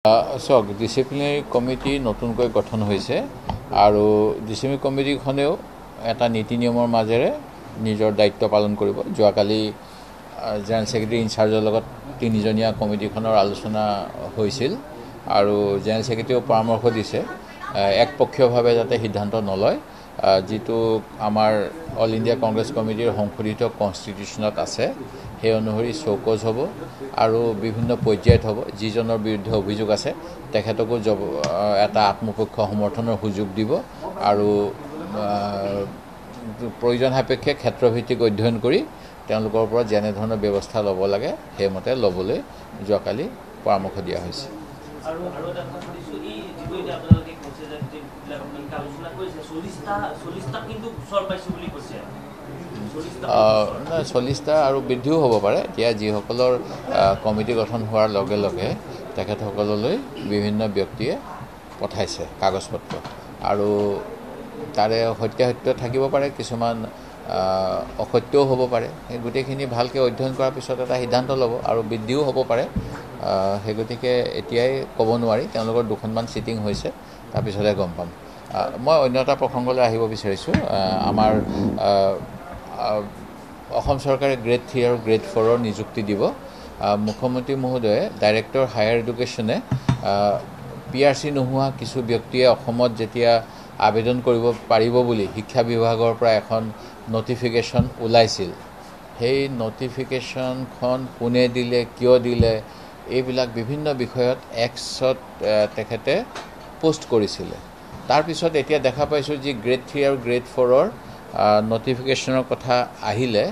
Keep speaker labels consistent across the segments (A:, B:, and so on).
A: চাওক disciplinary committee নতুনকৈ গঠন হৈছে আৰু ডিচিপ্লিনাৰী কমিটিখনেও এটা নীতি নিয়মৰ মাজেৰে নিজৰ দায়িত্ব পালন কৰিব। যোৱাকালি জেনেৰেল ছেক্ৰেটাৰী ইনচাৰ্জৰ লগত তিনিজনীয়া কমিটিখনৰ আলোচনা হৈছিল আৰু জেনেৰেল ছেক্ৰেটাৰীয়েও পৰামৰ্শ দিছে একপক্ষীয়ভাৱে যাতে সিদ্ধান্ত নলয়, যিটো আমাৰ অল ইণ্ডিয়া কংগ্ৰেছ কমিটিৰ সংশোধিত কনষ্টিটিউশ্যনত আছে সেই অনুসৰি চৌকজ হ'ব আৰু বিভিন্ন পৰ্যায়ত হ'ব। যিজনৰ বিৰুদ্ধে অভিযোগ আছে তেখেতকো এটা আত্মপক্ষ সমৰ্থনৰ সুযোগ দিব আৰু প্ৰয়োজন সাপেক্ষে ক্ষেত্ৰভিত্তিক অধ্যয়ন কৰি তেওঁলোকৰ পৰা যেনেধৰণৰ ব্যৱস্থা ল'ব লাগে সেইমতে ল'বলৈ যোৱাকালি পৰামৰ্শ দিয়া হৈছে। নাই 40টা আৰু বৃদ্ধিও হ'ব পাৰে। এতিয়া যিসকলৰ কমিটি গঠন হোৱাৰ লগে লগে তেখেতসকললৈ বিভিন্ন ব্যক্তিয়ে পঠাইছে কাগজ পত্ৰ আৰু তাৰে সত্যাসত্য থাকিব পাৰে, কিছুমান অসত্যও হ'ব পাৰে। সেই গোটেইখিনি ভালকৈ অধ্যয়ন কৰাৰ পিছত এটা সিদ্ধান্ত ল'ব আৰু বৃদ্ধিও হ'ব পাৰে। সেই গতিকে এতিয়াই ক'ব নোৱাৰি, তেওঁলোকৰ দুখনমান ছিটিং হৈছে, তাৰপিছতহে গম পাম। মই অন্য এটা প্ৰসংগলৈ আহিব বিচাৰিছোঁ। আমাৰ অসম চৰকাৰে গ্ৰেড 3 আৰু গ্ৰেড 4 নিযুক্তি দিব। মুখ্যমন্ত্ৰী মহোদয়ে ডাইৰেক্টৰ হায়াৰ এডুকেশ্যনে PRC নোহোৱা কিছু ব্যক্তিয়ে অসমত যেতিয়া আবেদন কৰিব পাৰিব বুলি শিক্ষা বিভাগৰ পৰা এখন নটিফিকেশ্যন ওলাইছিল, সেই নটিফিকেশ্যনখন কোনে দিলে, কিয় দিলে, এইবিলাক বিভিন্ন বিষয়ত এক্সত তেখেতে পোষ্ট কৰিছিলে। তাৰপিছত এতিয়া দেখা পাইছোঁ যি গ্ৰেড 3 আৰু গ্ৰেড 4ৰ নটিফিকেশ্যনৰ কথা আহিলে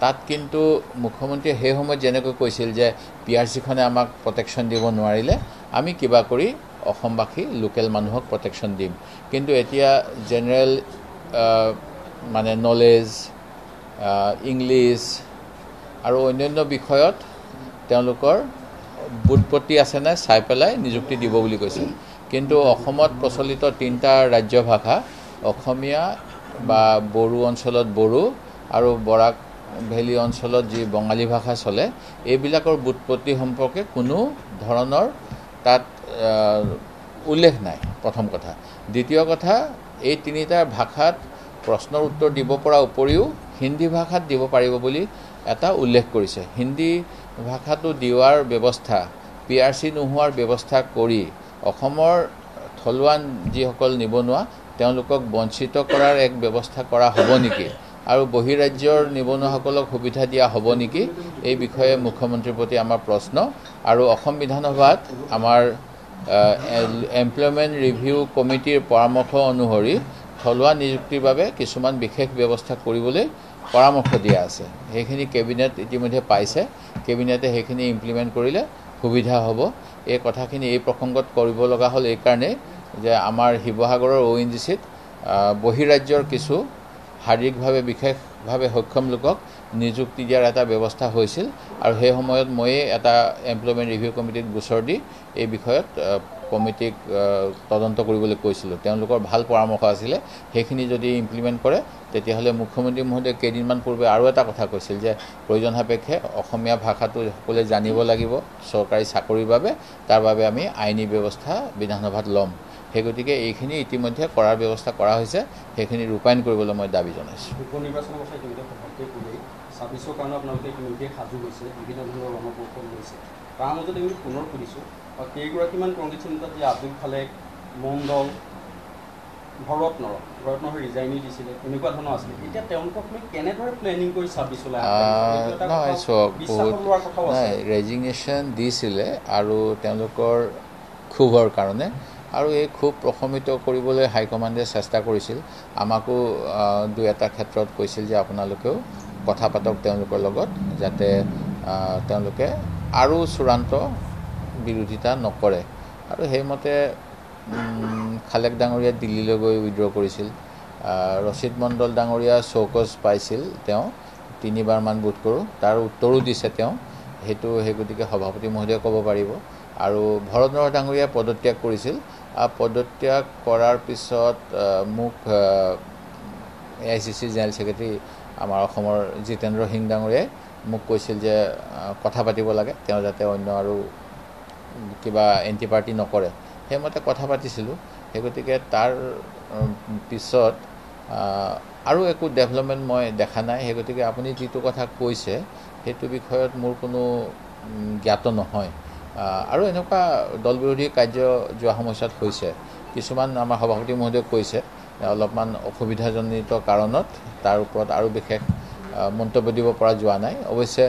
A: তাত কিন্তু মুখ্যমন্ত্ৰীয়ে সেই সময়ত যেনেকৈ কৈছিল যে PRCখনে আমাক প্ৰটেকশ্যন দিব নোৱাৰিলে, আমি কিবা কৰি অসমবাসী লোকেল মানুহক প্ৰটেকশ্যন দিম। কিন্তু এতিয়া জেনেৰেল মানে নলেজ, ইংলিছ আৰু অন্যান্য বিষয়ত তেওঁলোকৰ বুটপত্তি আছে নাই চাই পেলাই নিযুক্তি দিব বুলি কৈছিল। কিন্তু অসমত প্ৰচলিত 3টা ৰাজ্য ভাষা অসমীয়া বা বড়ো অঞ্চলত বড়ো আৰু বৰাক ভেলী অঞ্চলত যি বঙালী ভাষা চলে, এইবিলাকৰ বুটপত্তি সম্পৰ্কে কোনো ধৰণৰ তাত উল্লেখ নাই, প্ৰথম কথা। দ্বিতীয় কথা, এই 3টা ভাষাত প্ৰশ্নৰ উত্তৰ দিব পৰা উপৰিও হিন্দী ভাষাত দিব পাৰিব বুলি এটা উল্লেখ কৰিছে। হিন্দী ভাষাটো দিয়াৰ ব্যৱস্থা, PRC নোহোৱাৰ ব্যৱস্থা কৰি অসমৰ থলুৱা যিসকল নিবনুৱা তেওঁলোকক বঞ্চিত কৰাৰ এক ব্যৱস্থা কৰা হ'ব নেকি আৰু বহিৰাজ্যৰ নিবনুৱাসকলক সুবিধা দিয়া হ'ব নেকি, এই বিষয়ে মুখ্যমন্ত্ৰীৰ প্ৰতি আমাৰ প্ৰশ্ন। আৰু অসম বিধানসভাত আমাৰ এমপ্লয়মেণ্ট ৰিভিউ কমিটিৰ পৰামৰ্শ অনুসৰি থলুৱা নিযুক্তিৰ বাবে কিছুমান বিশেষ ব্যৱস্থা কৰিবলৈ পৰামৰ্শ দিয়া আছে। সেইখিনি কেবিনেট ইতিমধ্যে পাইছে, কেবিনেটে সেইখিনি ইমপ্লিমেণ্ট কৰিলে সুবিধা হ'ব। এই কথাখিনি এই প্ৰসংগত কৰিব লগা হ'ল এইকাৰণেই যে আমাৰ শিৱসাগৰৰ ONGCত বহিৰাজ্যৰ কিছু শাৰীৰিকভাৱে বিশেষভাৱে সক্ষম লোকক নিযুক্তি দিয়াৰ এটা ব্যৱস্থা হৈছিল আৰু সেই সময়ত ময়েই এটা এমপ্লয়মেণ্ট ৰিভিউ কমিটিত গোচৰ দি এই বিষয়ত কমিটিক তদন্ত কৰিবলৈ কৈছিলোঁ। তেওঁলোকৰ ভাল পৰামৰ্শ আছিলে, সেইখিনি যদি ইমপ্লিমেণ্ট কৰে তেতিয়াহ'লে মুখ্যমন্ত্ৰী মহোদয়ে কেইদিনমান পূৰ্বে আৰু এটা কথা কৈছিল যে প্ৰয়োজন সাপেক্ষে অসমীয়া ভাষাটো সকলোৱে জানিব লাগিব চৰকাৰী চাকৰিৰ বাবে, তাৰ বাবে আমি আইনী ব্যৱস্থা বিধানসভাত ল'ম। সেই গতিকে এইখিনি ইতিমধ্যে কৰাৰ ব্যৱস্থা কৰা হৈছে, সেইখিনি ৰূপায়ণ কৰিবলৈ মই দাবী জনাইছোঁ।
B: উপনিৰ্বাচনৰ কথা ইতিমধ্যে সভাপতিয়ে ক'লেই 26ৰ কাৰণে আপোনালোকে ইতিমধ্যে সাজু হৈছে, বিভিন্ন ধৰণৰ ৰণকৌশল লৈছে। তাৰ মাজতে আমি পুনৰ সুধিছোঁ কেইগৰাকীমান কংগ্ৰেছী নেতা যে আব্দুল খালেক, মণ্ডল, ভৰত্নৰ ৰিজাইনি দিছিলে, এনেকুৱা ধৰণৰ আছিলে। এতিয়া তেওঁলোকক লৈ কেনেদৰে প্লেনিং কৰি 26লৈ
A: নাই ৰেজিগনেশ্যন দিছিলে আৰু তেওঁলোকৰ ক্ষোভৰ কাৰণে, আৰু এই ক্ষোভ প্ৰশমিত কৰিবলৈ হাইকমাণ্ডে চেষ্টা কৰিছিল। আমাকো 2-এটা ক্ষেত্ৰত কৈছিল যে আপোনালোকেও কথা পাতক তেওঁলোকৰ লগত, যাতে তেওঁলোকে আৰু চূড়ান্ত বিৰোধিতা নকৰে। আৰু সেইমতে খালেক ডাঙৰীয়া দিল্লীলৈ গৈ উইড্ৰ কৰিছিল। ৰচিদ মণ্ডল ডাঙৰীয়া চৌকজ পাইছিল, তেওঁ 3বাৰমান বোধ কৰোঁ, তাৰ উত্তৰো দিছে তেওঁ, সেই গতিকে সভাপতি মহোদয়ে ক'ব পাৰিব। আৰু ভৰতনৰ ডাঙৰীয়া পদত্যাগ কৰিছিল। পদত্যাগ কৰাৰ পিছত মোক AICC জেনেৰেল ছেক্ৰেটাৰী আমাৰ অসমৰ জিতেন্দ্ৰ সিং ডাঙৰীয়াই মোক কৈছিল যে কথা পাতিব লাগে, তেওঁ যাতে অন্য আৰু কিবা এণ্টি পাৰ্টি নকৰে সেইমতে কথা পাতিছিলোঁ সেই গতিকে তাৰ পিছত আৰু একো ডেভেলপমেণ্ট মই দেখা নাই সেই গতিকে আপুনি যিটো কথা কৈছে সেইটো বিষয়ত মোৰ কোনো জ্ঞাত নহয় আৰু এনেকুৱা দল বিৰোধী কাৰ্য যোৱা সময়ছোৱাত হৈছে কিছুমান আমাৰ সভাপতি মহোদয়ে কৈছে অলপমান অসুবিধাজনিত কাৰণত তাৰ ওপৰত আৰু বিশেষ মন্তব্য দিব পৰা যোৱা নাই অৱশ্যে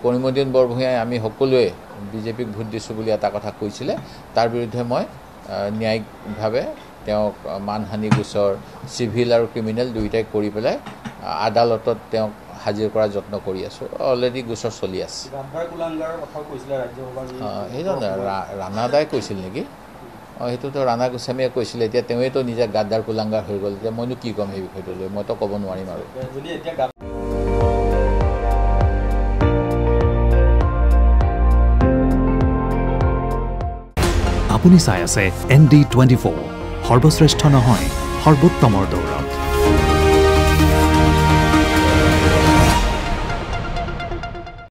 A: কৰিমুদ্দিন বৰভূঞাই আমি সকলোৱে বিজেপিক ভোট দিছোঁ বুলি এটা কথা কৈছিলে তাৰ বিৰুদ্ধে মই ন্যায়িকভাৱে তেওঁক মানহানি গোচৰ চিভিল আৰু ক্ৰিমিনেল দুয়োটাই কৰি পেলাই আদালতত তেওঁক হাজিৰ কৰাৰ যত্ন কৰি আছোঁ অলৰেডি গোচৰ চলি আছে সেইজন ৰাণাদাই কৈছিল নেকি সেইটোতো ৰাণা গোস্বামীয়ে কৈছিলে এতিয়া তেওঁৱেতো নিজে গাদ্দাৰ কুলাংগাৰ হৈ গ'ল এতিয়া মইনো কি ক'ম সেই বিষয়টো লৈ মইতো ক'ব নোৱাৰিম আৰু
C: আপুনি চাই আছে ND24 সৰ্বশ্ৰেষ্ঠ নহয় সৰ্বোত্তমৰ দৌৰা